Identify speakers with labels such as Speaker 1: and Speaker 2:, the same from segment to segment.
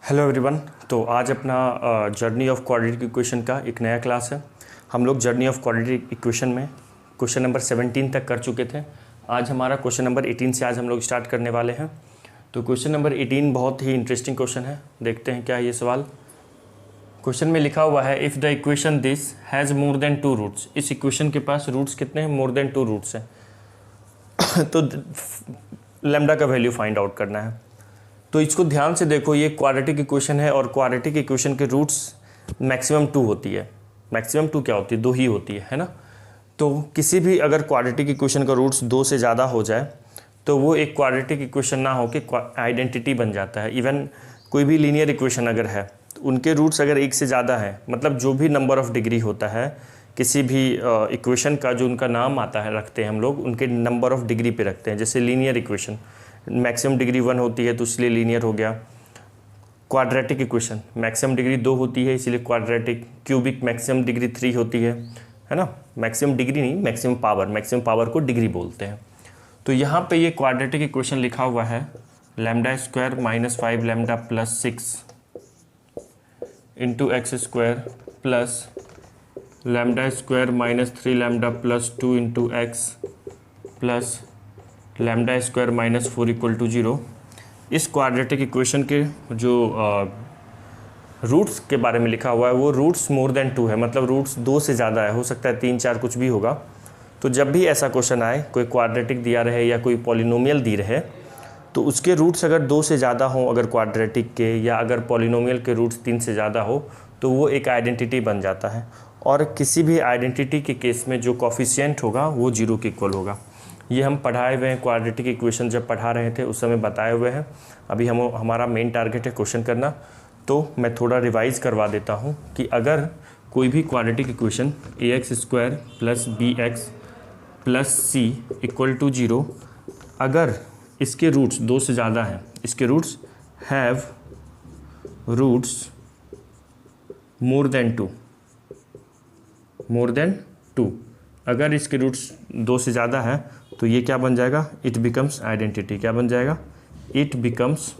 Speaker 1: Hello everyone. तो आज अपना जर्नी ऑफ क्वाड्रेटिक इक्वेशन का एक नया क्लास है। हम लोग जर्नी ऑफ क्वाड्रेटिक इक्वेशन में क्वेश्चन नंबर 17 तक कर चुके थे। आज हमारा क्वेश्चन नंबर 18 से आज हम लोग स्टार्ट करने वाले हैं। तो क्वेश्चन नंबर 18 बहुत ही इंटरेस्टिंग क्वेश्चन है। देखते हैं क्या है ये सवाल। क्वेश्चन में लिखा हुआ है if the equation this has more than 2 roots. इस इक्वेशन के पास रूट्स कितने हैं? मोर देन 2 रूट्स हैं। तो लैम्डा का वैल्यू फाइंड आउट करना है। तो इसको ध्यान से देखो, ये क्वाड्रेटिक इक्वेशन है और क्वाड्रेटिक इक्वेशन के रूट्स मैक्सिमम 2 होती है। मैक्सिमम 2 क्या होती है? 2 ही होती है ना। तो किसी भी अगर क्वाड्रेटिक इक्वेशन का रूट्स 2 से ज़्यादा हो जाए तो वो एक क्वाड्रेटिक इक्वेशन ना हो कि आइडेंटिटी बन जाता है। इवन कोई भी लीनियर इक्वेशन अगर है तो उनके रूट्स अगर 1 से ज़्यादा है, मतलब जो भी नंबर ऑफ डिग्री होता है किसी भी इक्वेशन का, जो उनका नाम आता है रखते हैं हम लोग, उनके नंबर ऑफ डिग्री पे रखते हैं। जैसे लीनियर इक्वेशन मैक्सिमम डिग्री 1 होती है तो इसलिए लीनियर हो गया। क्वाड्रेटिक इक्वेशन मैक्सिमम डिग्री 2 होती है इसलिए क्वाड्रेटिक। क्यूबिक मैक्सिमम डिग्री 3 होती है ना। मैक्सिमम डिग्री नहीं, मैक्सिमम पावर। मैक्सिमम पावर को डिग्री बोलते हैं। तो यहाँ पे ये क्वाड्रेटिक इक्वेशन लिखा हुआ है lambda square minus 5 lambda plus 6 into x square plus lambda square minus 3 lambda plus 2 into x plus lambda square minus 4 equal to 0। इस क्वाड्रेटिक इक्वेशन के जो रूट्स के बारे में लिखा हुआ है वो रूट्स मोर देन 2 है, मतलब रूट्स 2 से ज़्यादा है। हो सकता है 3, 4 कुछ भी होगा। तो जब भी ऐसा क्वेश्चन आए, कोई क्वाड्रेटिक दिया रहे या कोई पॉलिनोमियल दी रहे, तो उसके रूट्स अगर 2 से ज़्यादा हो, अगर क्वाड्रेटिक के या अगर पॉलिनोमियल के रूट्स 3 से ज़्यादा हो, तो वो एक आइडेंटिटी बन जाता है। और किसी भी आइडेंटिटी के केस में जो कॉफिशिएंट होगा वो 0 के इक्वल होगा। ये हम पढ़ाए हुए हैं, क्वाड्रेटिक इक्वेशन जब पढ़ा रहे थे उस समय बताए हुए हैं। अभी हमारा मेन टारगेट है क्वेश्चन करना। तो मैं थोड़ा रिवाइज़ करवा देता हूँ कि अगर कोई भी quadratic equation ax square plus bx plus c equal to 0, अगर इसके रूट्स 2 से ज़्यादा हैं, इसके roots have roots more than 2, अगर इसके रूट्स 2 से ज़्यादा है तो ये क्या बन जाएगा? It becomes identity. क्या बन जाएगा? It becomes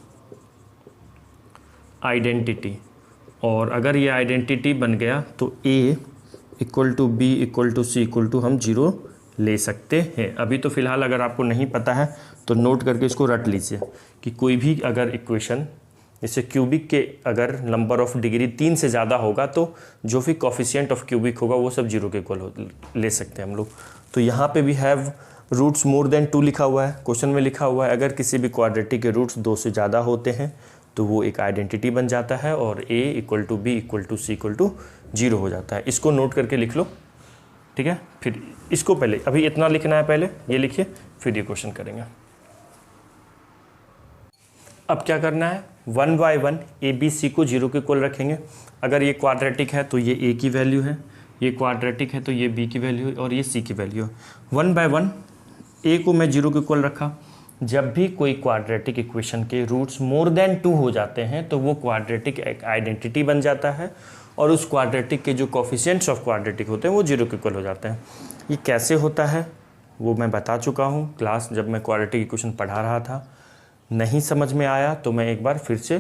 Speaker 1: identity. और अगर ये आइडेंटिटी बन गया तो a equal to b equal to c equal to हम 0 ले सकते हैं। अभी तो फ़िलहाल अगर आपको नहीं पता है तो नोट करके इसको रट लीजिए कि कोई भी अगर इक्वेशन, जैसे क्यूबिक के अगर नंबर ऑफ डिग्री 3 से ज़्यादा होगा तो जो भी कॉफिशिएंट ऑफ क्यूबिक होगा वो सब 0 के इक्वल ले सकते हैं हम लोग। तो यहाँ पे भी हैव रूट्स मोर देन 2 लिखा हुआ है, क्वेश्चन में लिखा हुआ है। अगर किसी भी क्वाड्रेटिक के रूट्स 2 से ज़्यादा होते हैं तो वो एक आइडेंटिटी बन जाता है और a equal to b equal to c equal to 0 हो जाता है। इसको नोट करके लिख लो, ठीक है। फिर इसको पहले अभी इतना लिखना है, पहले ये लिखिए फिर ये क्वेश्चन करेंगे। अब क्या करना है? 1 बाय 1 ए बी सी को 0 के इक्वल रखेंगे। अगर ये क्वाड्रेटिक है तो ये a की वैल्यू है, ये क्वाड्रेटिक है तो ये b की वैल्यू है और ये c की वैल्यू है। 1 बाय 1 a को मैं 0 के इक्वल रखा। जब भी कोई क्वाड्रेटिक इक्वेशन के रूट्स मोर देन 2 हो जाते हैं तो वो क्वाड्रेटिक एक आइडेंटिटी बन जाता है और उस क्वाड्रेटिक के जो कॉफिशिएंट्स ऑफ क्वाड्रेटिक होते हैं वो 0 के इक्वल हो जाते हैं। ये कैसे होता है वो मैं बता चुका हूँ क्लास, जब मैं क्वाड्रेटिक इक्वेशन पढ़ा रहा था। नहीं समझ में आया तो मैं एक बार फिर से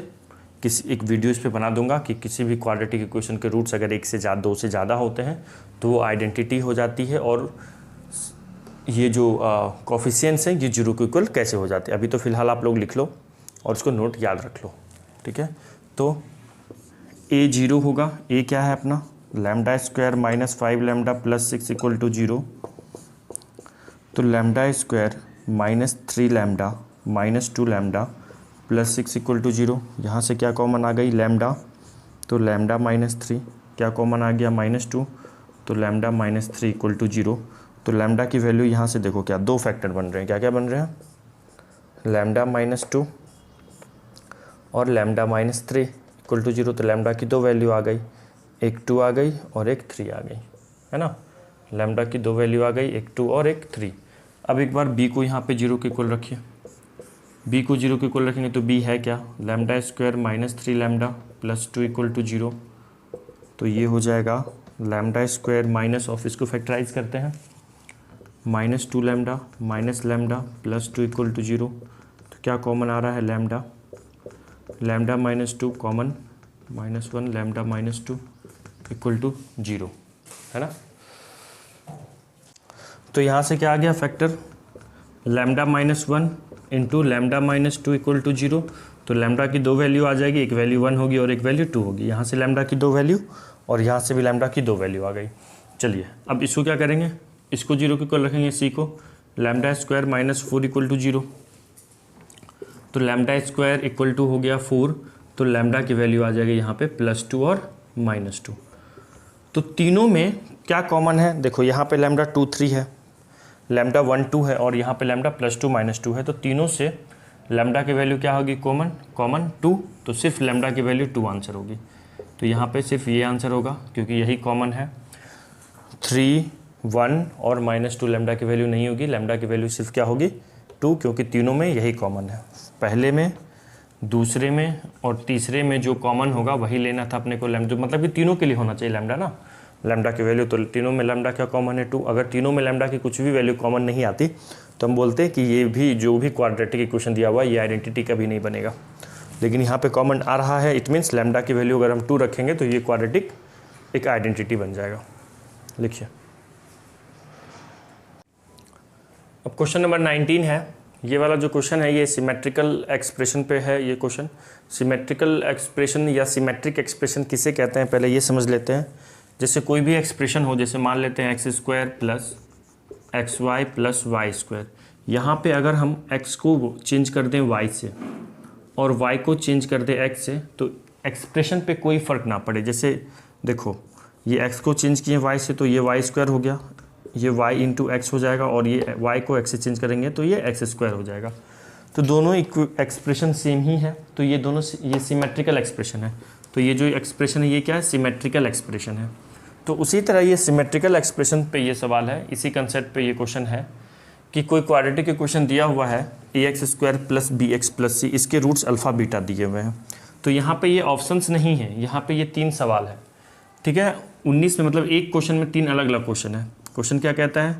Speaker 1: एक वीडियो इस पे बना दूंगा कि किसी भी क्वाड्रेटिक इक्वेशन के रूट्स अगर 1 से 2 से ज़्यादा होते हैं तो वो आइडेंटिटी हो जाती है और ये जो कॉफिशिएंट्स हैं ये 0 के इक्वल कैसे हो जाते हैं। अभी तो फ़िलहाल आप लोग लिख लो और उसको नोट याद रख लो, ठीक है। तो a 0 होगा। a क्या है अपना? Lambda square minus 5 lambda plus 6 equal to 0। तो lambda square minus 3 lambda minus 2 lambda plus 6 equal to 0। यहाँ से क्या कॉमन आ गई? लैम्डा। तो लैम्डा माइनस 3 क्या कॉमन आ गया? माइनस 2। तो लैम्डा माइनस 3 इक्वल टू 0। तो लैम्डा की वैल्यू यहाँ से देखो क्या 2 फैक्टर बन रहे हैं। क्या क्या बन रहे हैं? लैम्डा माइनस 2 और लैम्डा माइनस 3 इक्वल टू 0। तो लैम्डा की 2 वैल्यू आ गई, एक 2 आ गई और एक 3 आ गई, है ना। लैम्डा की 2 वैल्यू आ गई, एक 2 और एक 3। अब एक बार b को यहाँ पे 0 के इक्वल रखिए। b को 0 के इक्वल रखेंगे तो b है क्या? Lambda square minus 3 lambda plus 2 equal to 0। तो ये हो जाएगा लैम्डा स्क्वायर माइनस ऑफ, इसको फैक्टराइज करते हैं, minus 2 lambda minus lambda plus 2 equal to 0। तो क्या कॉमन आ रहा है? Lambda. Lambda minus 2 common -1 lambda minus 2 equal to 0, है ना। तो यहाँ से क्या आ गया factor, lambda -1 into lambda -2 equal to 0। तो लैम्डा की दो वैल्यू आ जाएगी, एक वैल्यू 1 होगी और एक वैल्यू 2 होगी। यहाँ से लैम्डा की दो वैल्यू और यहाँ से भी लैम्डा की दो वैल्यू आ गई। चलिए अब इसको क्या करेंगे, इसको 0 के इक्वल रखेंगे, सी को लैम्डा स्क्वायर -4 इक्वल टू 0। तो लैम्डा स्क्वायर इक्वल टू हो गया 4, तो लैम्डा की वैल्यू आ जाएगी यहाँ पे +2 और -2। तो तीनों में क्या कॉमन है, देखो यहाँ पे लैम्डा 2 3 है, लैम्डा 1 2 है और यहाँ पे लैम्डा +2 -2 है। तो तीनों से लैम्डा की वैल्यू क्या होगी, कॉमन 2, तो सिर्फ लैम्डा की वैल्यू 2 आंसर होगी। तो यहाँ पे सिर्फ ये आंसर होगा क्योंकि यही कॉमन है। 3 1 और -2 लैम्डा की वैल्यू नहीं होगी, लैम्डा की वैल्यू सिर्फ क्या होगी 2, क्योंकि तीनों में यही कॉमन है। पहले में, दूसरे में और तीसरे में जो कॉमन होगा वही लेना था अपने को लैम्डा, मतलब कि तीनों के लिए होना चाहिए लैम्डा ना, लैम्डा की वैल्यू। तो तीनों में लैम्डा क्या कॉमन है 2। अगर तीनों में लैम्डा की कुछ भी वैल्यू कॉमन नहीं आती तो हम बोलते हैं कि ये भी जो भी क्वाड्रेटिक इक्वेशन दिया हुआ है ये आइडेंटिटी कभी नहीं बनेगा। लेकिन यहाँ पे कॉमन आ रहा है, इट मीन्स लैम्डा की वैल्यू अगर हम 2 रखेंगे तो ये क्वाड्रेटिक एक आइडेंटिटी बन जाएगा। लिखिए अब क्वेश्चन नंबर 19 है। ये वाला जो क्वेश्चन है ये सिमेट्रिकल एक्सप्रेशन पे है। ये क्वेश्चन सिमेट्रिकल एक्सप्रेशन या सिमेट्रिक एक्सप्रेशन किसे कहते हैं पहले ये समझ लेते हैं। जैसे कोई भी एक्सप्रेशन हो, जैसे मान लेते हैं x² + xy + y²। यहाँ पे अगर हम x को चेंज कर दें y से और y को चेंज कर दें x से तो एक्सप्रेशन पे कोई फ़र्क ना पड़े। जैसे देखो ये x को चेंज किए y से तो ये y² हो गया, ये y इंटू x हो जाएगा और ये y को x से चेंज करेंगे तो ये x² हो जाएगा। तो दोनों एक्सप्रेशन सेम ही है, तो ये दोनों ये सिमेट्रिकल एक्सप्रेशन है। तो ये जो एक्सप्रेशन है ये क्या है, सिमेट्रिकल एक्सप्रेशन है। तो उसी तरह ये सिमेट्रिकल एक्सप्रेशन पे ये सवाल है, इसी कंसेप्ट पे ये क्वेश्चन है कि कोई क्वाड्रेटिक इक्वेशन दिया हुआ है ax² + bx + c, इसके रूट्स अल्फ़ा बीटा दिए हुए हैं। तो यहाँ पे ये ऑप्शंस नहीं है, यहाँ पे ये 3 सवाल है, ठीक है। 19 में मतलब एक क्वेश्चन में 3 अलग अलग क्वेश्चन है। क्वेश्चन क्या कहता है,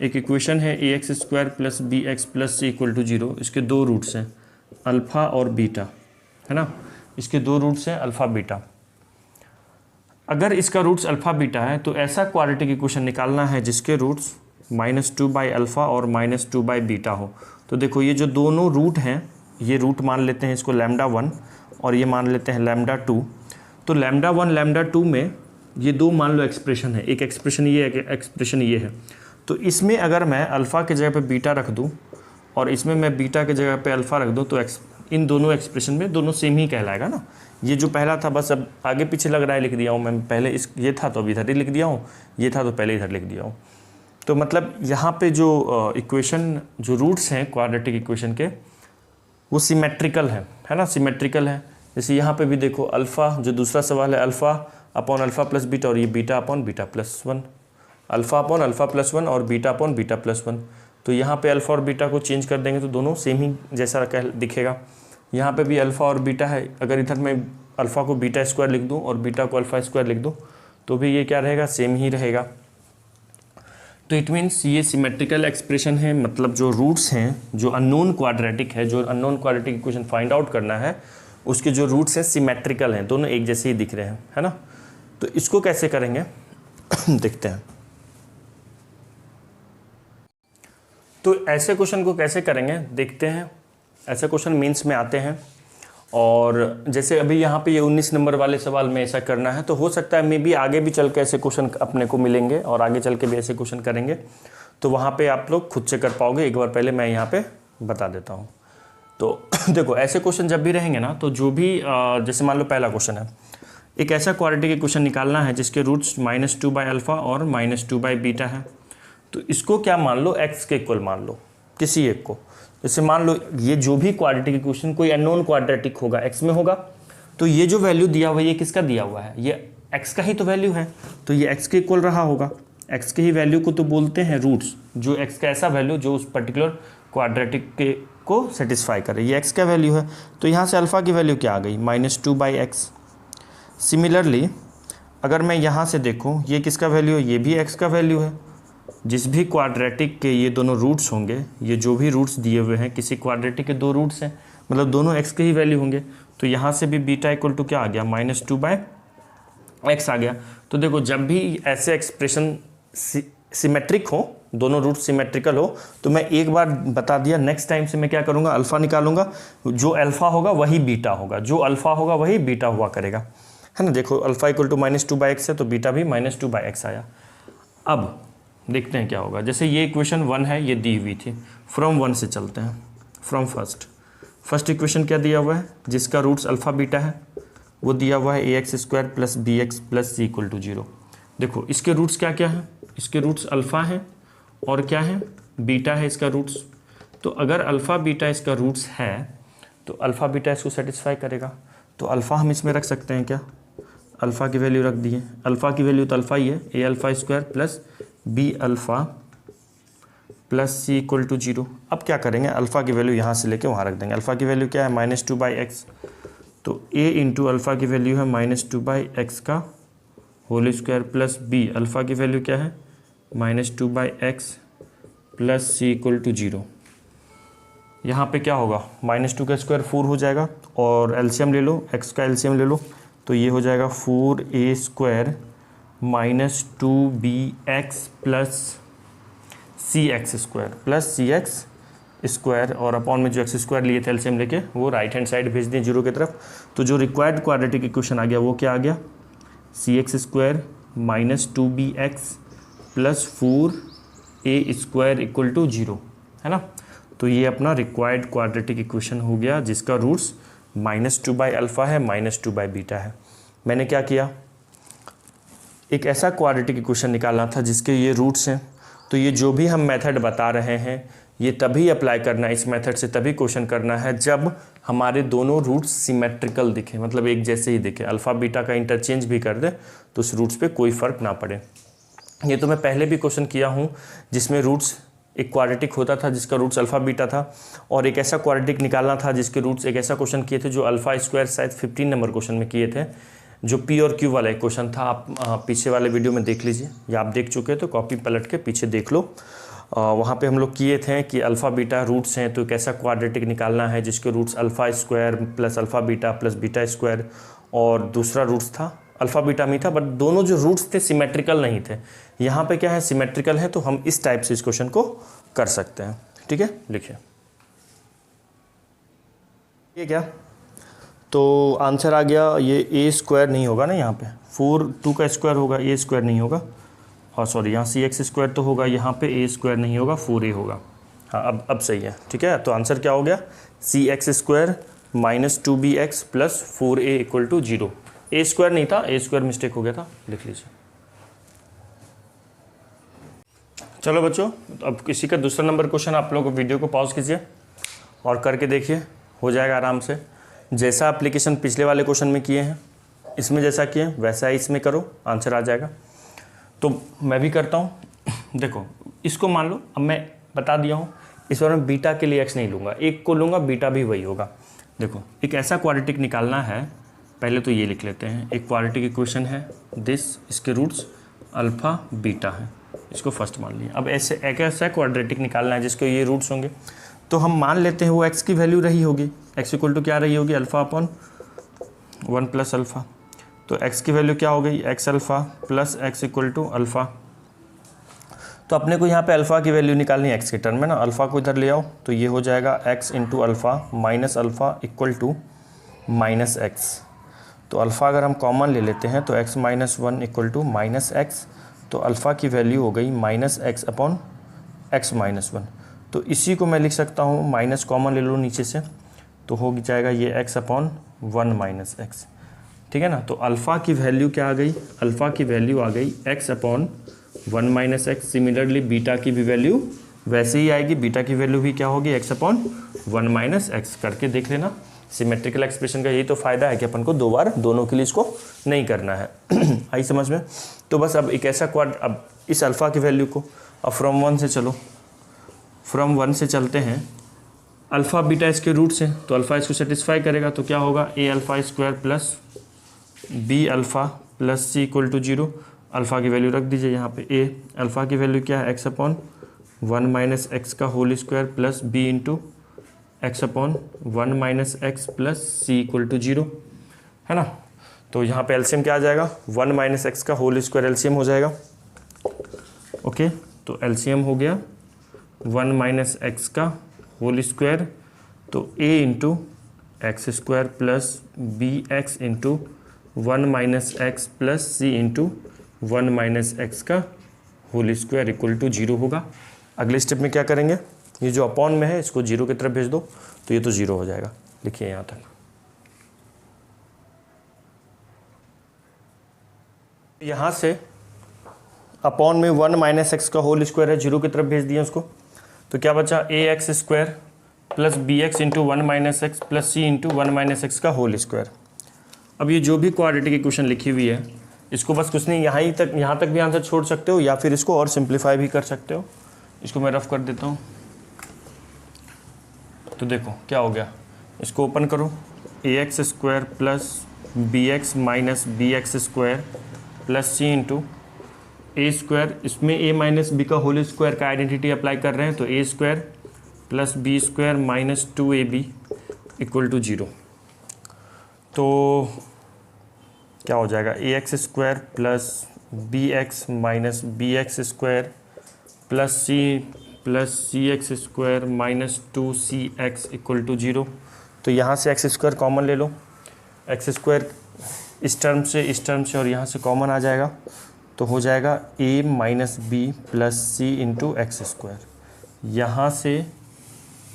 Speaker 1: एक इक्वेशन है ax² + bx + c = 0, इसके 2 रूट्स हैं अल्फ़ा और बीटा, है ना। इसके 2 रूट्स हैं अल्फ़ा बीटा। अगर इसका रूट्स अल्फ़ा बीटा है तो ऐसा क्वाड्रेटिक इक्वेशन निकालना है जिसके रूट्स -2/अल्फ़ा और -2/बीटा हो। तो देखो ये जो दोनों रूट हैं, ये रूट मान लेते हैं इसको λ1 और ये मान लेते हैं λ2। तो λ1 λ2 में ये 2 मान लो एक्सप्रेशन है, एक एक्सप्रेशन ये है, एक एक्सप्रेशन ये है। तो इसमें अगर मैं अल्फ़ा की जगह पे बीटा रख दूँ और इसमें मैं बीटा की जगह पे अल्फ़ा रख दूँ तो इन दोनों एक्सप्रेशन में दोनों सेम ही कहलाएगा ना। ये जो पहला था बस अब आगे पीछे लग रहा है लिख दिया हूँ मैं, पहले इस ये था तो अब इधर ही लिख दिया हूँ, ये था तो पहले इधर लिख दिया हूँ। तो मतलब यहाँ पे जो इक्वेशन जो रूट्स हैं क्वाड्रेटिक इक्वेशन के वो सिमेट्रिकल है ना, सिमेट्रिकल है। जैसे यहाँ पे भी देखो अल्फ़ा जो दूसरा सवाल है alpha upon alpha plus beta और ये beta upon beta plus 1, alpha upon alpha plus 1 और बीटा अपॉन बीटा प्लस 1। तो यहाँ पे अल्फ़ा और बीटा को चेंज कर देंगे तो दोनों सेम ही जैसा दिखेगा। यहाँ पे भी अल्फ़ा और बीटा है, अगर इधर मैं अल्फ़ा को बीटा स्क्वायर लिख दूँ और बीटा को अल्फ़ा स्क्वायर लिख दूँ तो भी ये क्या रहेगा, सेम ही रहेगा। तो इट मीन्स ये सिमेट्रिकल एक्सप्रेशन है, मतलब जो रूट्स हैं, जो अननोन क्वाड्रेटिक है, जो unknown quadratic equation find out करना है उसके जो रूट्स हैं सिमेट्रिकल हैं, दोनों एक जैसे ही दिख रहे हैं, है ना। तो इसको कैसे करेंगे देखते हैं। तो ऐसे क्वेश्चन को कैसे करेंगे देखते हैं। ऐसे क्वेश्चन मीन्स में आते हैं और जैसे अभी यहाँ पे ये 19 नंबर वाले सवाल में ऐसा करना है तो हो सकता है मे भी आगे भी चल के ऐसे क्वेश्चन अपने को मिलेंगे और आगे चल के भी ऐसे क्वेश्चन करेंगे तो वहाँ पे आप लोग खुद से कर पाओगे। एक बार पहले मैं यहाँ पे बता देता हूँ। तो देखो ऐसे क्वेश्चन जब भी रहेंगे ना तो जो भी जैसे मान लो पहला क्वेश्चन है, एक ऐसा क्वाड्रेटिक इक्वेशन निकालना है जिसके रूट्स -2/अल्फ़ा और -2/बीटा है। तो इसको क्या मान लो, x के इक्वल मान लो किसी एक को। जैसे मान लो ये जो भी क्वाड्रेटिक इक्वेशन कोई अननोन क्वाड्रेटिक होगा, x में होगा, तो ये जो वैल्यू दिया हुआ है ये किसका दिया हुआ है, ये x का ही तो वैल्यू है, तो ये x के इक्वल रहा होगा। x के ही वैल्यू को तो बोलते हैं रूट्स, जो x का ऐसा वैल्यू जो उस पर्टिकुलर क्वाड्रेटिक के को सेटिस्फाई करे, ये x का वैल्यू है। तो यहाँ से अल्फ़ा की वैल्यू क्या आ गई, -2/x। सिमिलरली अगर मैं यहाँ से देखूँ ये किसका वैल्यू है, ये भी x का वैल्यू है। जिस भी क्वाड्रेटिक के ये दोनों रूट्स होंगे, ये जो भी रूट्स दिए हुए हैं किसी क्वाड्रेटिक के 2 रूट्स हैं, मतलब दोनों x के ही वैल्यू होंगे। तो यहाँ से भी बीटा इक्वल टू क्या आ गया, -2/x आ गया। तो देखो जब भी ऐसे एक्सप्रेशन सिमेट्रिक हो, दोनों रूट सिमेट्रिकल हो, तो मैं एक बार बता दिया, नेक्स्ट टाइम से मैं क्या करूँगा, अल्फ़ा निकालूंगा। जो अल्फ़ा होगा वही बीटा होगा, जो अल्फ़ा होगा वही बीटा हुआ करेगा, है ना। देखो अल्फ़ा इक्वल टू -2/x है, तो बीटा भी -2/x आया। अब देखते हैं क्या होगा। जैसे ये इक्वेशन 1 है, ये दी हुई थी, फ्रॉम 1 से चलते हैं, फ्रॉम फर्स्ट इक्वेशन क्या दिया हुआ है, जिसका रूट्स अल्फ़ा बीटा है, वो दिया हुआ है ax² + bx + c = 0। देखो इसके रूट्स क्या क्या हैं, इसके रूट्स अल्फ़ा हैं और क्या है, बीटा है इसका रूट्स। तो अगर अल्फ़ा बीटा इसका रूट्स है तो अल्फ़ा बीटा इसको सेटिस्फाई करेगा। तो अल्फ़ा हम इसमें रख सकते हैं क्या, अल्फ़ा की वैल्यू रख दिए। अल्फ़ा की वैल्यू तो अल्फ़ा ही है, a² + b + c = 0। अब क्या करेंगे, अल्फ़ा की वैल्यू यहाँ से लेके वहाँ रख देंगे। अल्फ़ा की वैल्यू क्या है, -2/x, तो a इंटू अल्फ़ा की वैल्यू है -2/x का whole square plus b, alpha की वैल्यू क्या है -2/x + c = 0। यहाँ पे क्या होगा, -2 का स्क्वायर 4 हो जाएगा, और एलसीएम ले लो, x का एलसीएम ले लो, तो ये हो जाएगा 4a² - 2bx + cx² और अपॉन में जो x² लिए थे एलसीएम लेके, वो राइट हैंड साइड भेज दिए 0 की तरफ। तो जो रिक्वायर्ड क्वाड्रेटिक इक्वेशन आ गया वो क्या आ गया, cx² - 2bx + 4a² = 0, है ना। तो ये अपना रिक्वायर्ड क्वाड्रेटिक इक्वेशन हो गया, जिसका रूट्स -2/α है, -2/β है। मैंने क्या किया, एक ऐसा क्वाड्रेटिक इक्वेशन निकालना था जिसके ये रूट्स हैं। तो ये जो भी हम मेथड बता रहे हैं ये तभी अप्लाई करना है, इस मेथड से तभी क्वेश्चन करना है जब हमारे दोनों रूट्स सिमेट्रिकल दिखे, मतलब एक जैसे ही दिखे। अल्फ़ा बीटा का इंटरचेंज भी कर दे तो उस रूट्स पे कोई फ़र्क ना पड़े। ये तो मैं पहले भी क्वेश्चन किया हूँ जिसमें रूट्स एक क्वाड्रेटिक होता था जिसका रूट्स अल्फ़ा बीटा था, और एक ऐसा क्वाड्रेटिक निकालना था जिसके रूट्स, एक ऐसा क्वेश्चन किए थे जो α² शायद 15 नंबर क्वेश्चन में किए थे, जो P और Q वाला एक क्वेश्चन था। आप पीछे वाले वीडियो में देख लीजिए, या आप देख चुके हैं तो कॉपी पलट के पीछे देख लो। वहाँ पे हम लोग किए थे कि अल्फ़ा बीटा रूट्स हैं, तो एक ऐसा क्वाड्रेटिक निकालना है जिसके रूट्स α² + अल्फ़ा बीटा + β², और दूसरा रूट्स था अल्फ़ा बीटा में था, बट दोनों जो रूट्स थे सिमेट्रिकल नहीं थे। यहाँ पे क्या है, सिमेट्रिकल है, तो हम इस टाइप से इस क्वेश्चन को कर सकते हैं। ठीक है, लिखिए ये क्या, तो आंसर आ गया, ये a² नहीं होगा ना, यहाँ पे 2 का स्क्वायर होगा, a² नहीं होगा, और सॉरी यहाँ cx² तो होगा, यहाँ पे a² नहीं होगा, 4a होगा। हाँ अब सही है, ठीक है। तो आंसर क्या हो गया, cx² - 2bx + 4a = 0। a² नहीं था, a² मिस्टेक हो गया था, लिख लीजिए। चलो बच्चों, अब किसी का दूसरा नंबर क्वेश्चन, आप लोग वीडियो को पॉज कीजिए और करके देखिए, हो जाएगा आराम से। जैसा एप्लीकेशन पिछले वाले क्वेश्चन में किए हैं, इसमें जैसा किए वैसा ही इसमें करो, आंसर आ जाएगा। तो मैं भी करता हूँ। देखो इसको मान लो, अब मैं बता दिया हूँ, इस बार मैं बीटा के लिए x नहीं लूँगा, एक को लूँगा, बीटा भी वही होगा। देखो एक ऐसा क्वाड्रेटिक निकालना है, पहले तो ये लिख लेते हैं, एक क्वाड्रेटिक इक्वेशन है दिस, इसके रूट्स अल्फ़ा बीटा है, इसको फर्स्ट मान लिया। अब ऐसे एक ऐसा क्वाड्रेटिक निकालना है जिसके ये रूट्स होंगे, तो हम मान लेते हैं वो x की वैल्यू रही होगी, x = क्या रही होगी, α/1 + अल्फ़ा। तो x की वैल्यू क्या हो गई, x अल्फ़ा + x = अल्फ़ा। तो अपने को यहाँ पे अल्फ़ा की वैल्यू निकालनी है x के टर्म में ना, अल्फ़ा को इधर ले आओ, तो ये हो जाएगा x × अल्फ़ा - अल्फ़ा = -x। तो अल्फ़ा अगर हम कॉमन ले लेते हैं तो x - 1 = -x, तो अल्फ़ा की वैल्यू हो गई -x/x - 1। तो इसी को मैं लिख सकता हूँ, माइनस कॉमन ले लो नीचे से, तो हो जाएगा ये x/1 - x, ठीक है ना। तो अल्फ़ा की वैल्यू क्या आ गई, अल्फ़ा की वैल्यू आ गई x/1 - x। सिमिलरली बीटा की भी वैल्यू वैसे ही आएगी, बीटा की वैल्यू भी क्या होगी, x/1 - x। करके देख लेना। सिमेट्रिकल एक्सप्रेशन का यही तो फ़ायदा है कि अपन को दो बार दोनों के लिए इसको नहीं करना है। आई समझ में। तो बस अब एक ऐसा अब इस अल्फ़ा की वैल्यू को, अब फ्रॉम 1 से चलो, फ्रॉम 1 से चलते हैं, अल्फ़ा बीटा इसके रूट्स हैं, तो अल्फ़ा इसको सेटिस्फाई करेगा, तो क्या होगा, a² + b + c = 0। अल्फ़ा की वैल्यू रख दीजिए यहाँ पे, a अल्फ़ा की वैल्यू क्या है, x/1 - x का whole square plus b × x upon 1 minus x plus C equal to 0, है ना। तो यहाँ पे एलसीएम क्या आ जाएगा, 1 माइनस एक्स का होल स्क्वायर एलसीएम हो जाएगा। ओके, तो एलसीएम हो गया 1 माइनस एक्स का होल स्क्वायर, तो a into x square plus B x into 1 minus x plus C into 1 minus x का होल स्क्वायर इक्वल टू 0 होगा। अगले स्टेप में क्या करेंगे, ये जो अपॉन में है इसको 0 की तरफ भेज दो, तो ये तो 0 हो जाएगा। लिखिए यहाँ तक। यहाँ से अपॉन में 1 माइनस एक्स का होल स्क्वायर है, 0 की तरफ भेज दिया उसको, तो क्या बचा A X square plus B x into 1 minus x plus C into 1 minus x का होल स्क्वायर। अब ये जो भी क्वाड्रेटिक इक्वेशन लिखी हुई है इसको बस कुछ नहीं, यहाँ तक भी आंसर छोड़ सकते हो या फिर इसको और सिंप्लीफाई भी कर सकते हो। इसको मैं रफ कर देता हूँ। तो देखो क्या हो गया, इसको ओपन करो, A X square plus B X minus B X square plus C into A square, इसमें ए माइनस बी का होल स्क्वायर का आइडेंटिटी अप्लाई कर रहे हैं, तो A square plus B square minus 2ab equal to 0। तो क्या हो जाएगा, A X square plus B X minus B X square plus C X square minus 2cx equal to 0। तो यहाँ से एक्स स्क्वायर कॉमन ले लो, एक्स स्क्वायर इस term से और यहाँ से कॉमन आ जाएगा, तो हो जाएगा a minus b plus C into x square. यहाँ से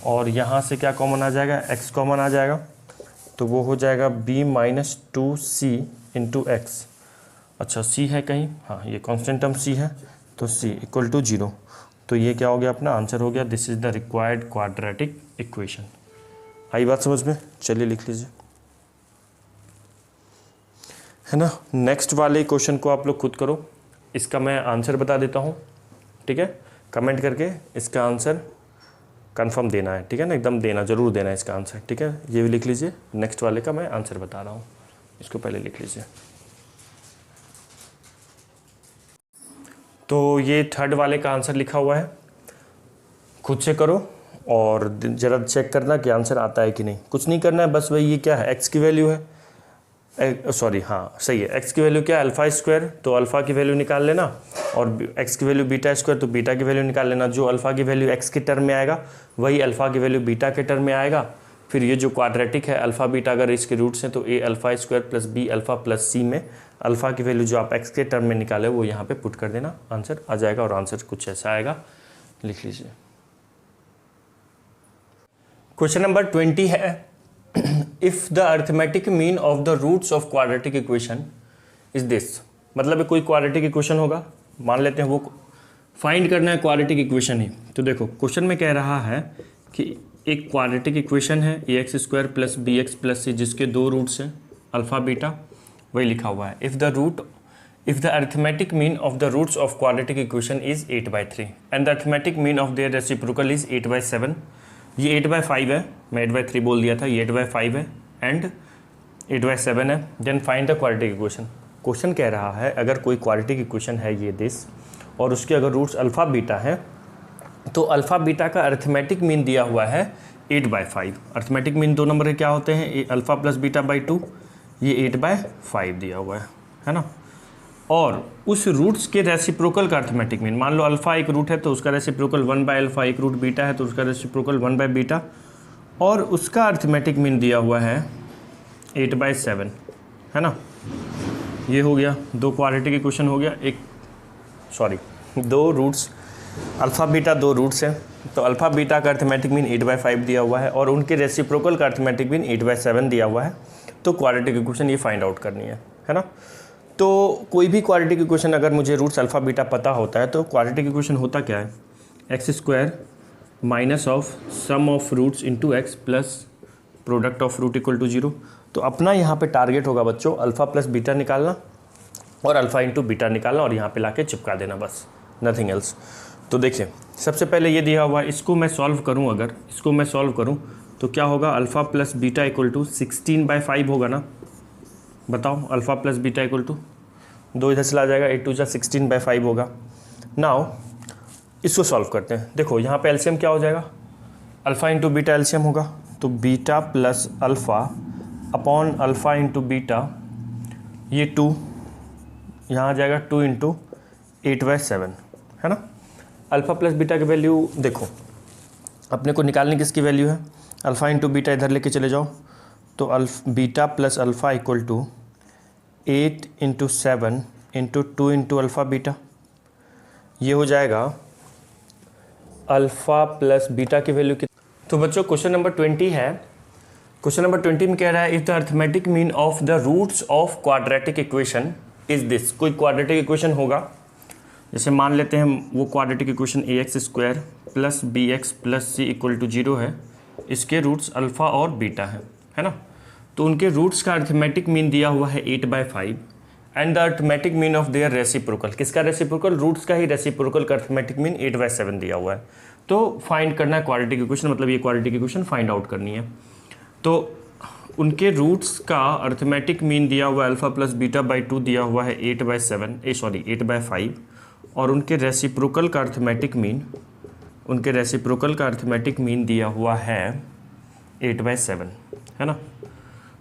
Speaker 1: और यहाँ से क्या कॉमन आ जाएगा, x कॉमन आ जाएगा, तो वो हो जाएगा b minus 2c into x. अच्छा c है कहीं, हाँ ये कांस्टेंट टर्म c है, तो c इक्वल टू 0। तो ये क्या हो गया, अपना आंसर हो गया। This is the required quadratic equation. आई बात समझ में, चलिए लिख लीजिए, है ना। नेक्स्ट वाले क्वेश्चन को आप लोग खुद करो, इसका मैं आंसर बता देता हूँ, ठीक है। कमेंट करके इसका आंसर कंफर्म देना है, ठीक है ना, एकदम देना, ज़रूर देना है इसका आंसर, ठीक है। ये भी लिख लीजिए, नेक्स्ट वाले का मैं आंसर बता रहा हूँ, इसको पहले लिख लीजिए। तो ये थर्ड वाले का आंसर लिखा हुआ है, खुद से करो और ज़रा चेक करना कि आंसर आता है कि नहीं। कुछ नहीं करना है, बस वही ये क्या है, एक्स की वैल्यू है, सॉरी हाँ सही है, एक्स की वैल्यू क्या है, अल्फ़ा स्क्वायर, तो अल्फ़ा की वैल्यू निकाल लेना, और एक्स की वैल्यू बीटा स्क्वायर, तो बीटा की वैल्यू निकाल लेना। जो अल्फ़ा की वैल्यू एक्स के टर्म में आएगा वही अल्फ़ा की वैल्यू बीटा के टर्म में आएगा। फिर ये जो क्वाड्रेटिक है अल्फ़ा बीटा अगर इसके रूट्स हैं, तो A alpha square plus B alpha plus C में अल्फ़ा की वैल्यू जो आप एक्स के टर्म में निकाले वो यहाँ पे पुट कर देना, आंसर आ जाएगा। और आंसर कुछ ऐसा आएगा, लिख लीजिए। क्वेश्चन नंबर 20 है, if the arithmetic mean of the roots of quadratic equation is this. मतलब कोई क्वाड्रेटिक इक्वेशन होगा, मान लेते हैं वो फाइंड करना है क्वाड्रेटिक इक्वेशन ही। तो देखो क्वेश्चन में कह रहा है कि एक क्वाड्रेटिक इक्वेशन है A X square plus B X plus C, जिसके दो रूट्स हैं अल्फ़ा बीटा, वही लिखा हुआ है। If the arithmetic mean of the roots of quadratic equation is 8/3 and the arithmetic mean of their reciprocal is 8/7। ये 8/5 है, मैं 8/3 बोल दिया था, ये 8/5 है एंड 8/7 है। Then find the quadratic equation. Question कह रहा है अगर कोई क्वाड्रेटिक इक्वेशन है ये दिस, और उसके अगर रूट्स अल्फ़ा बीटा है, तो अल्फ़ा बीटा का अर्थमेटिक मीन दिया हुआ है 8/5। अर्थमेटिक मीन दो नंबर के क्या होते हैं, अल्फ़ा प्लस बीटा बाई 2, ये 8/5 दिया हुआ है ना। और उस रूट्स के रेसिप्रोकल का अर्थमेटिक मीन, मान लो अल्फ़ा एक रूट है तो उसका रेसिप्रोकल 1/अल्फ़ा, एक रूट बीटा है तो उसका रेसिप्रोकल 1/बीटा, और उसका अर्थमेटिक मीन दिया हुआ है 8/7, है ना। ये हो गया, दो क्वाड्रेटिक इक्वेशन हो गया, दो रूट्स अल्फ़ा बीटा, दो रूट्स हैं, तो अल्फ़ा बीटा का अर्थमेटिक मीन 8/5 दिया हुआ है और उनके रेसिप्रोकल का अर्थमेटिक मीन 8/7 दिया हुआ है। तो क्वाड्रेटिक इक्वेशन ये फाइंड आउट करनी है ना। तो कोई भी क्वाड्रेटिक इक्वेशन अगर मुझे रूट्स अल्फ़ा बीटा पता होता है, तो क्वाड्रेटिक इक्वेशन होता क्या है, x square minus of sum of roots into x plus product of root equal to 0। तो अपना यहाँ पे टारगेट होगा बच्चों अल्फ़ा प्लस बीटा निकालना और अल्फ़ा इंटू बीटा निकालना, और यहाँ पे लाके चिपका देना, बस नथिंग एल्स। तो देखिए सबसे पहले ये दिया हुआ है, इसको मैं सॉल्व करूँ, अगर इसको मैं सॉल्व करूँ तो क्या होगा, alpha plus beta equal to 16/5 होगा ना। बताओ alpha plus beta equal to, 2 इधर चला जाएगा, 8 2 जा 16/5 होगा। नाउ इसको सॉल्व करते हैं। देखो यहाँ पे एलसीएम क्या हो जाएगा, अल्फ़ा इंटू बीटा एलसीएम होगा, तो beta plus alpha upon alpha into beta, ये 2 यहाँ आ जाएगा 2 इंटू 8/7, है ना। अल्फ़ा प्लस बीटा की वैल्यू देखो अपने को निकालने किसकी वैल्यू है, अल्फ़ा इंटू बीटा इधर लेके चले जाओ, तो beta plus alpha equal to 8 into 7 into 2 into alpha beta, ये हो जाएगा अल्फ़ा प्लस बीटा की वैल्यू कितनी। तो बच्चों क्वेश्चन नंबर 20 है। क्वेश्चन नंबर 20 में कह रहा है if the arithmetic mean of the roots of quadratic equation is this. कोई क्वाड्रेटिक इक्वेशन होगा, जैसे मान लेते हैं वो quadratic equation ax² plus bx plus c equal to 0 है, इसके रूट्स अल्फ़ा और बीटा है ना। तो उनके रूट्स का अर्थमेटिक मीन दिया हुआ है 8/5 and the arithmetic mean of their reciprocal. किसका रेसिप्रोकल, रूट्स का ही रेसिप्रोकल का अर्थमेटिक मीन 8/7 दिया हुआ है। तो फाइंड करना है क्वाड्रेटिक इक्वेशन, मतलब ये क्वाड्रेटिक इक्वेशन फाइंड आउट करनी है। तो उनके रूट्स का अर्थमेटिक मीन दिया हुआ है अल्फ़ा प्लस बीटा बाई 2 दिया हुआ है 8/5 और उनके रेसिप्रोकल का अर्थमेटिक मीन दिया हुआ है 8/7, है ना।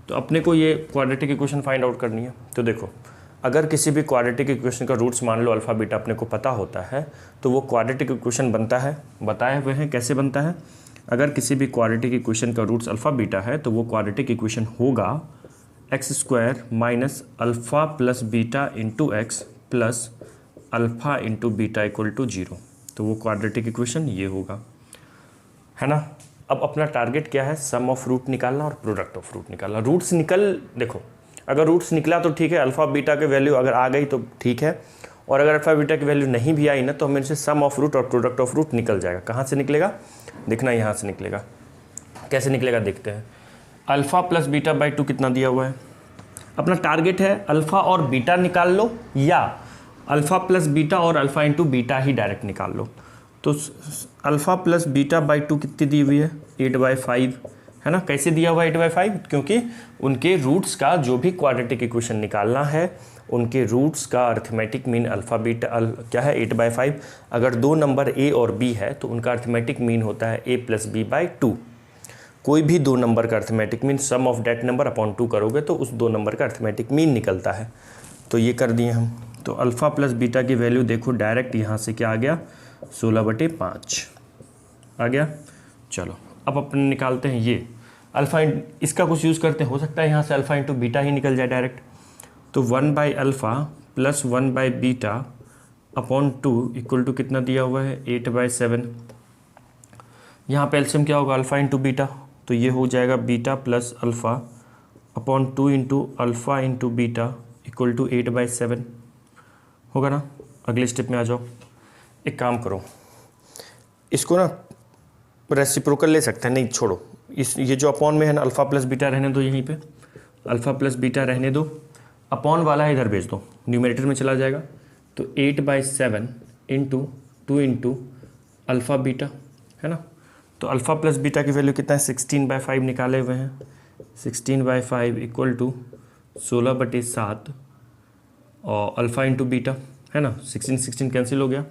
Speaker 1: तो अपने को ये क्वाड्रेटिक इक्वेशन फाइंड आउट करनी है। तो देखो अगर किसी भी क्वाड्रेटिक इक्वेशन का रूट्स मान लो अल्फ़ा बीटा अपने को पता होता है, तो वो क्वाड्रेटिक इक्वेशन बनता है, बताए हुए हैं कैसे बनता है। अगर किसी भी क्वाड्रेटिक इक्वेशन का रूट्स अल्फ़ा बीटा है तो वो क्वाड्रेटिक इक्वेशन होगा x² minus alpha plus beta into x plus alpha into beta equal to 0। तो वो क्वाड्रेटिक इक्वेशन ये होगा, है ना। अब अपना टारगेट क्या है, सम ऑफ रूट निकालना और प्रोडक्ट ऑफ रूट निकालना। रूट्स देखो अगर रूट्स निकला तो ठीक है, अल्फ़ा बीटा की वैल्यू अगर आ गई तो ठीक है, और अगर अल्फ़ा बीटा की वैल्यू नहीं भी आई ना तो हमें से सम ऑफ रूट और प्रोडक्ट ऑफ रूट निकल जाएगा। कहाँ से निकलेगा, देखना यहाँ से निकलेगा। कैसे निकलेगा देखते हैं। अल्फ़ा प्लस बीटा बाई 2 कितना दिया हुआ है, अपना टारगेट है अल्फ़ा और बीटा निकाल लो या अल्फ़ा प्लस बीटा और अल्फ़ा इंटू बीटा ही डायरेक्ट निकाल लो। तो अल्फ़ा प्लस बीटा बाई 2 कितनी दी हुई है 8/5, है ना। कैसे दिया हुआ है 8/5, क्योंकि उनके रूट्स का जो भी क्वाड्रेटिक इक्वेशन निकालना है उनके रूट्स का अर्थमेटिक मीन अल्फ़ा बीटा क्या है 8/5। अगर दो नंबर a और b है तो उनका अर्थमेटिक मीन होता है a प्लस b बाई 2। कोई भी दो नंबर का arithmetic mean sum of that number upon 2 करोगे तो उस दो नंबर का अर्थमेटिक मीन निकलता है। तो ये कर दिए हम। तो अल्फ़ा प्लस बीटा की वैल्यू देखो डायरेक्ट यहाँ से क्या आ गया 16/5 आ गया। चलो अब अपन निकालते हैं ये अल्फ़ा, इसका कुछ यूज़ करते हैं, हो सकता है यहाँ से अल्फ़ा इंटू बीटा ही निकल जाए डायरेक्ट। तो 1/अल्फ़ा प्लस 1/बीटा अपॉन 2 इक्वल टू कितना दिया हुआ है 8/7। यहाँ पे एलसीएम क्या होगा अल्फ़ा इंटू बीटा, तो ये हो जाएगा beta plus alpha upon 2 into alpha into beta equal to 8/7 होगा ना। अगले स्टेप में आ जाओ। एक काम करो, इसको ना रेसिप्रोकल ले सकते हैं, नहीं छोड़ो ये जो अपॉन में है ना अल्फ़ा प्लस बीटा रहने दो, यहीं पे अल्फ़ा प्लस बीटा रहने दो, अपॉन वाला इधर भेज दो, न्यूमरेटर में चला जाएगा। तो 8/7 इंटू 2 इंटू अल्फ़ा बीटा, है ना। तो अल्फ़ा प्लस बीटा की वैल्यू कितना है 16/5 निकाले हुए हैं, 16/5 इक्वल टू 16/7 और अल्फ़ा इंटू बीटा, है ना। 16 कैंसिल हो गया।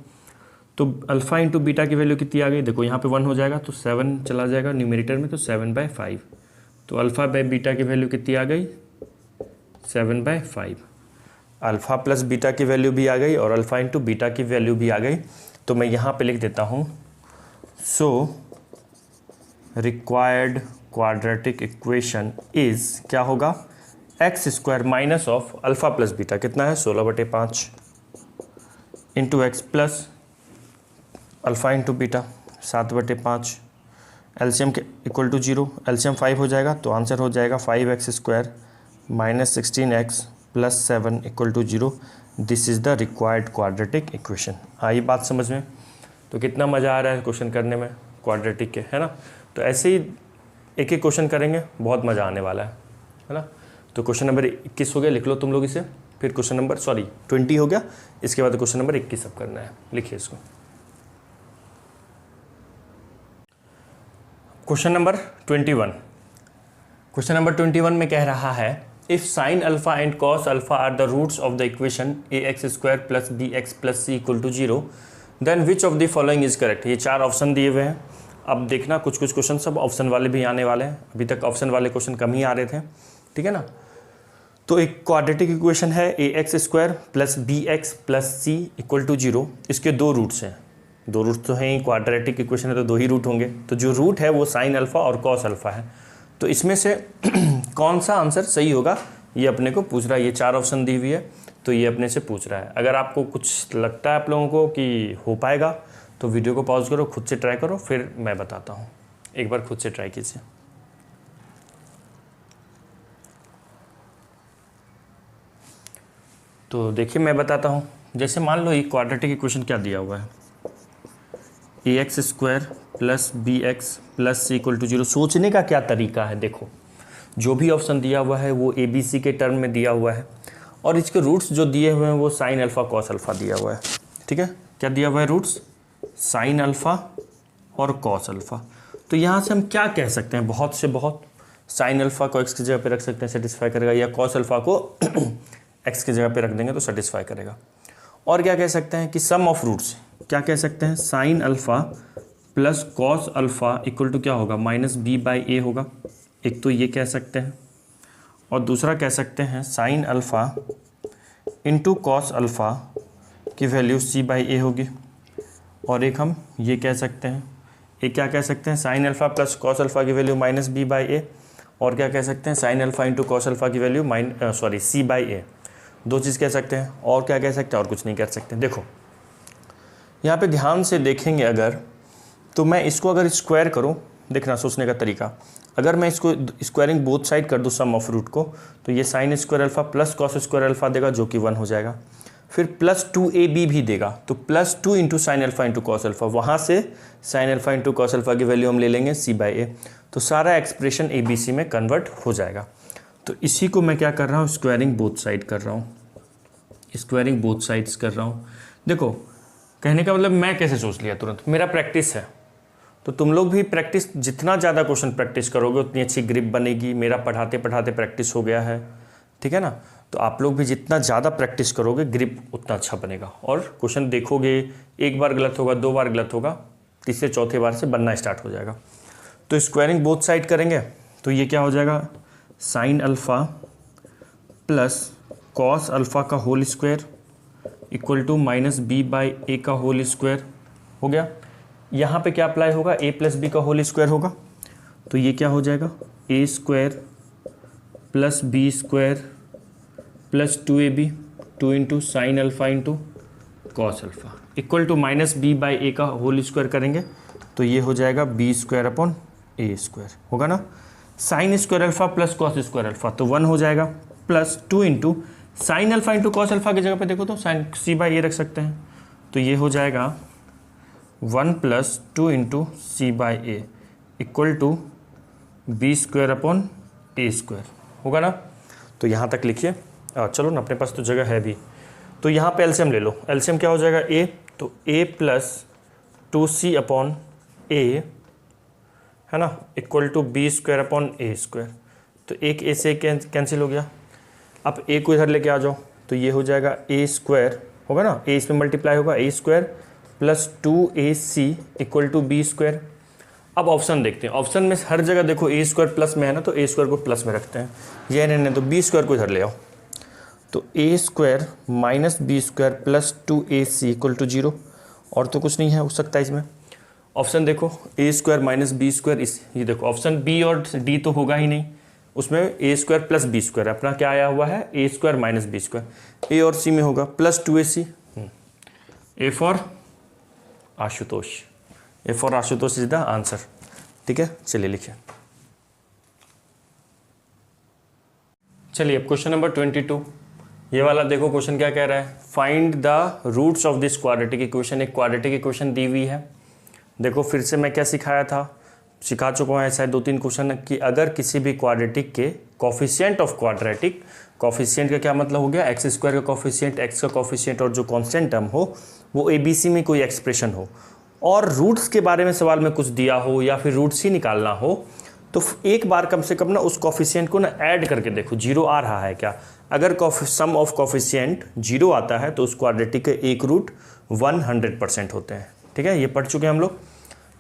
Speaker 1: तो अल्फ़ा इंटू बीटा की वैल्यू कितनी आ गई, देखो यहाँ पे 1 हो जाएगा तो 7 चला जाएगा न्यूमरेटर में, तो 7/5। तो अल्फ़ा बाई बीटा की वैल्यू कितनी आ गई 7/5। अल्फ़ा प्लस बीटा की वैल्यू भी आ गई और अल्फ़ा इंटू बीटा की वैल्यू भी आ गई। तो मैं यहाँ पे लिख देता हूँ so required quadratic equation is क्या होगा x² minus of alpha plus beta कितना है 16/5 into x plus alpha into beta 7/5। LCM के इक्वल टू 0, एलसीएम 5 हो जाएगा तो आंसर हो जाएगा 5x² minus 16x plus 7 equal to 0। This is the required quadratic equation. आई बात समझ में। तो कितना मज़ा आ रहा है क्वेश्चन करने में क्वाड्रेटिक के, है ना। तो ऐसे ही एक एक क्वेश्चन करेंगे, बहुत मज़ा आने वाला है ना। तो क्वेश्चन नंबर 21 हो गया, लिख लो तुम लोग इसे। फिर क्वेश्चन नंबर 20 हो गया, इसके बाद क्वेश्चन नंबर 21 अब करना है, लिखिए इसको। Question number 21। क्वेश्चन नंबर 21 में कह रहा है if sine alpha and cos alpha are the roots of the equation ax² plus bx plus c equal to 0 then which of the following is correct. ये 4 ऑप्शन दिए हुए हैं, अब देखना कुछ कुछ क्वेश्चन सब ऑप्शन वाले भी आने वाले हैं, अभी तक ऑप्शन वाले क्वेश्चन कम ही आ रहे थे, ठीक है ना। तो एक क्वाड्रेटिक इक्वेशन है ax² plus bx plus c equal to 0। इसके दो रूट्स हैं, दो रूट्स तो हैं ही, क्वाड्रेटिक इक्वेशन है तो दो ही रूट होंगे। तो जो रूट है वो साइन अल्फ़ा और कॉस अल्फ़ा है। तो इसमें से कौन सा आंसर सही होगा ये अपने को पूछ रहा है। ये 4 ऑप्शन दी हुई है तो ये अपने से पूछ रहा है। अगर आपको कुछ लगता है आप लोगों को कि हो पाएगा तो वीडियो को पॉज करो, खुद से ट्राई करो, फिर मैं बताता हूँ। एक बार खुद से ट्राई कीजिए। तो देखिए मैं बताता हूँ। जैसे मान लो ये क्वाड्रेटिक इक्वेशन क्या दिया हुआ है, ax² plus bx plus c equal to 0। सोचने का क्या तरीका है, देखो जो भी ऑप्शन दिया हुआ है वो ए बी सी के टर्म में दिया हुआ है और इसके रूट्स जो दिए हुए हैं वो साइन अल्फ़ा कॉस अल्फ़ा दिया हुआ है, ठीक है। क्या दिया हुआ है रूट्स? साइन अल्फ़ा और कॉस अल्फ़ा। तो यहाँ से हम क्या कह सकते हैं, बहुत से बहुत साइन अल्फ़ा को एक्स की जगह पे रख सकते हैं, सेटिस्फाई करेगा, या कॉस अल्फ़ा को एक्स की जगह पे रख देंगे तो सेटिस्फाई करेगा। और क्या कह सकते हैं कि सम ऑफ रूट्स, क्या कह सकते हैं, sine alpha plus cos alpha equal to क्या होगा, माइनस b/a होगा। एक तो ये कह सकते हैं और दूसरा कह सकते हैं sine alpha into cos alpha की वैल्यू c/a होगी। और एक हम ये कह सकते हैं, एक क्या कह सकते हैं, sine alpha plus cos alpha की वैल्यू माइनस b/a। और क्या कह सकते हैं, sine alpha into cos alpha की वैल्यू c/a। दो चीज़ कह सकते हैं। और क्या कह सकते हैं, और कुछ नहीं कह सकते। देखो यहाँ पे ध्यान से देखेंगे अगर, तो मैं इसको अगर स्क्वायर करूँ, देखना सोचने का तरीका, अगर मैं इसको स्क्वायरिंग बोथ साइड कर दूँ सम ऑफ रूट को, तो ये sine square alpha plus cos square alpha देगा जो कि 1 हो जाएगा। फिर प्लस 2ab भी देगा, तो plus 2 into sine alpha into cos alpha, वहाँ से sign alpha into cos alpha की वैल्यू हम ले लेंगे c/a। तो सारा एक्सप्रेशन ABC में कन्वर्ट हो जाएगा। तो इसी को मैं क्या कर रहा हूँ, स्क्वायरिंग बोथ साइड कर रहा हूँ, स्क्वायरिंग बोथ साइड्स कर रहा हूँ। देखो कहने का मतलब मैं कैसे सोच लिया तुरंत, मेरा प्रैक्टिस है। तो तुम लोग भी प्रैक्टिस, जितना ज़्यादा क्वेश्चन प्रैक्टिस करोगे उतनी अच्छी ग्रिप बनेगी। मेरा पढ़ाते पढ़ाते प्रैक्टिस हो गया है, ठीक है ना। तो आप लोग भी जितना ज़्यादा प्रैक्टिस करोगे ग्रिप उतना अच्छा बनेगा। और क्वेश्चन देखोगे, एक बार गलत होगा, 2 बार गलत होगा, तीसरे चौथे बार से बनना स्टार्ट हो जाएगा। तो स्क्वायरिंग बोथ साइड करेंगे तो ये क्या हो जाएगा, sine alpha plus cos alpha का whole square equal to minus b/a का होल स्क्वायर हो गया। यहाँ पे क्या अप्लाई होगा, a प्लस बी का होल स्क्वायर होगा। तो ये क्या हो जाएगा, a² plus b² plus 2ab 2 into sine alpha into cos alpha equal to minus b/a का होल स्क्वायर करेंगे तो ये हो जाएगा b²/a² होगा ना। Sine square alpha plus cos square alpha तो 1 हो जाएगा, plus 2 into sine alpha into cos alpha की जगह पे देखो तो साइन c/a रख सकते हैं। तो ये हो जाएगा 1 plus 2 into c/a equal to b²/a² होगा ना। तो यहाँ तक लिखिए। चलो ना, अपने पास तो जगह है भी। तो यहाँ पे एलसीएम ले लो। एलसीएम क्या हो जाएगा, a, तो a प्लस 2c/a है ना इक्वल टू b²/a²। तो एक a से कैंसिल हो गया। अब a को इधर लेके आ जाओ तो ये हो जाएगा a² होगा ना, a इसमें मल्टीप्लाई होगा, a² plus 2ac equal to b²। अब ऑप्शन देखते हैं। ऑप्शन में हर जगह देखो a² प्लस में है ना, तो a² को प्लस में रखते हैं। ये नहीं तो b² को इधर ले आओ, तो a² minus b² plus 2ac equal to 0। और तो कुछ नहीं है हो सकता इसमें। ऑप्शन देखो a² माइनस b², इस ये देखो ऑप्शन b और d तो होगा ही नहीं, उसमें a² प्लस b², अपना क्या आया हुआ है a² माइनस b²। a और c में होगा plus 2ac। a for Ashutosh, A for Ashutosh is the answer, ठीक है। चलिए लिखिए। चलिए अब क्वेश्चन नंबर 22, ये वाला देखो क्वेश्चन क्या कह रहा है, find the roots of this quadratic equation. एक क्वाड्रेटिक इक्वेशन दी हुई है। देखो फिर से मैं क्या सिखाया था, सिखा चुका हूँ ऐसा 2-3 क्वेश्चन कि अगर किसी भी क्वाड्रेटिक के कोफिशिएंट ऑफ क्वाड्रेटिक, कोफिशिएंट का क्या मतलब हो गया, x² का कोफिशिएंट, x का कोफिशिएंट और जो कांस्टेंट टर्म हो वो ABC में कोई एक्सप्रेशन हो, और रूट्स के बारे में सवाल में कुछ दिया हो या फिर रूट्स ही निकालना हो, तो एक बार कम से कम ना उस कोफिशिएंट को ना ऐड करके देखो 0 आ रहा है क्या। अगर सम ऑफ कोफिशिएंट 0 आता है तो उस क्वाड्रेटिक के एक रूट 100% होते हैं, ठीक है। ये पढ़ चुके हैं हम लोग।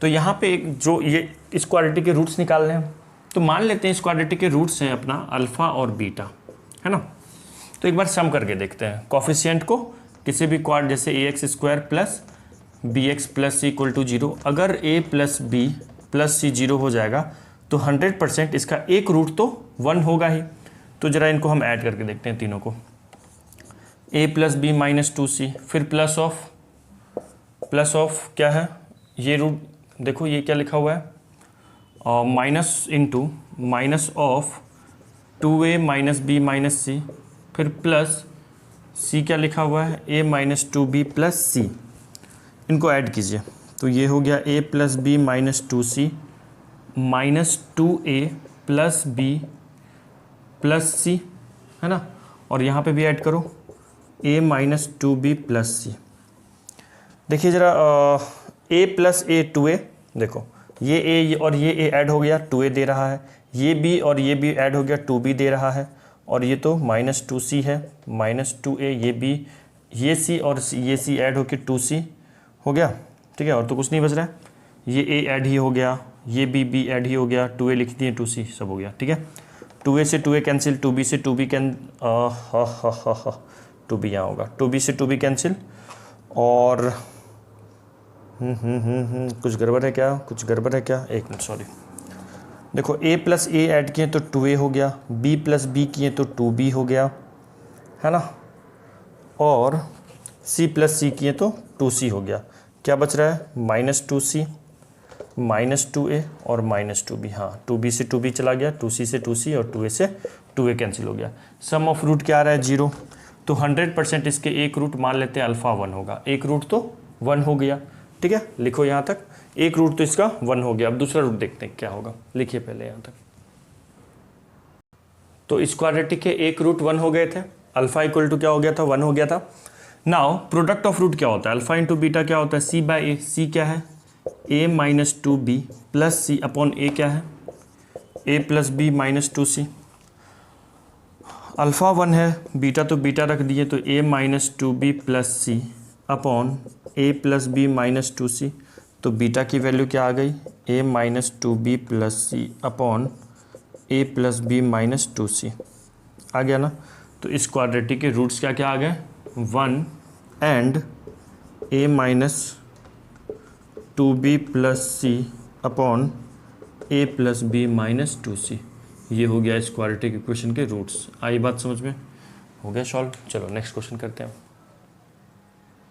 Speaker 1: तो यहाँ पे एक जो ये इस क्वाड्रेटिक के रूट्स निकालने हैं, तो मान लेते हैं इस क्वाड्रेटिक के रूट्स हैं अपना अल्फ़ा और बीटा, है ना। तो एक बार सम करके देखते हैं कॉफिशिएंट को किसी भी क्वाड, जैसे A X square plus B X plus C equal to 0, अगर a plus B plus C 0 हो जाएगा तो 100% इसका एक रूट तो 1 होगा ही। तो ज़रा इनको हम ऐड करके देखते हैं तीनों को, a plus B minus 2c, फिर प्लस ऑफ क्या है ये रूट, देखो ये क्या लिखा हुआ है, minus into minus of 2a minus B minus C, फिर प्लस c क्या लिखा हुआ है a माइनस 2b प्लस सी। इनको ऐड कीजिए तो ये हो गया a plus B minus 2c minus 2a plus B plus C, है ना। और यहाँ पे भी ऐड करो a माइनस 2b प्लस सी। देखिए ज़रा a प्लस a 2a, देखो ये a और ये a ऐड हो गया 2a दे रहा है, ये b और ये b ऐड हो गया 2b दे रहा है, और ये तो माइनस 2c है माइनस 2a, ये b ये c और ये c ऐड होकर 2c हो गया, ठीक है। और तो कुछ नहीं बच रहा है, ये a ऐड ही हो गया, ये b ऐड ही हो गया, 2a लिख दिए 2c सब हो गया, ठीक है। 2a से 2a कैंसिल, 2b से 2b कैन 2b यहाँ होगा, 2b से 2b कैंसिल, और कुछ गड़बड़ है क्या, कुछ गड़बड़ है क्या, एक मिनट सॉरी। देखो a प्लस a ऐड किए तो 2a हो गया, b प्लस b किए तो 2b हो गया, है ना, और c प्लस c किए तो 2c हो गया। क्या बच रहा है माइनस 2c माइनस 2a और माइनस 2b, हाँ 2b से 2b चला गया, 2c से 2c और 2a से 2a कैंसिल हो गया। सम ऑफ रूट क्या आ रहा है 0, तो 100% इसके एक रूट मान लेते हैं अल्फ़ा 1 होगा, एक रूट तो 1 हो गया, ठीक है। लिखो यहाँ तक एक रूट तो इसका 1 हो गया। अब दूसरा रूट देखते हैं क्या होगा, लिखिए पहले यहाँ तक। तो इस क्वाड्रेटिक के एक रूट 1 हो गए थे, अल्फा इक्वल टू क्या हो गया था 1 हो गया था। नाउ प्रोडक्ट ऑफ रूट क्या होता है, अल्फा इंटू बीटा क्या होता है c बाई ए, c क्या है a minus 2b plus c upon a क्या है a plus B minus 2c। Alpha 1 है, बीटा तो बीटा रख दिए, तो a minus 2b plus c upon a plus B minus 2c। तो बीटा की वैल्यू क्या आ गई a minus 2b plus c upon a plus B minus 2c आ गया ना। तो इस क्वाड्रेटिक के रूट्स क्या क्या आ गए 1 and a minus 2b plus c upon a plus B minus 2c। ये हो गया इस क्वाड्रेटिक इक्वेशन के रूट्स। आई बात समझ में, हो गया सॉल्व। चलो नेक्स्ट क्वेश्चन करते हैं।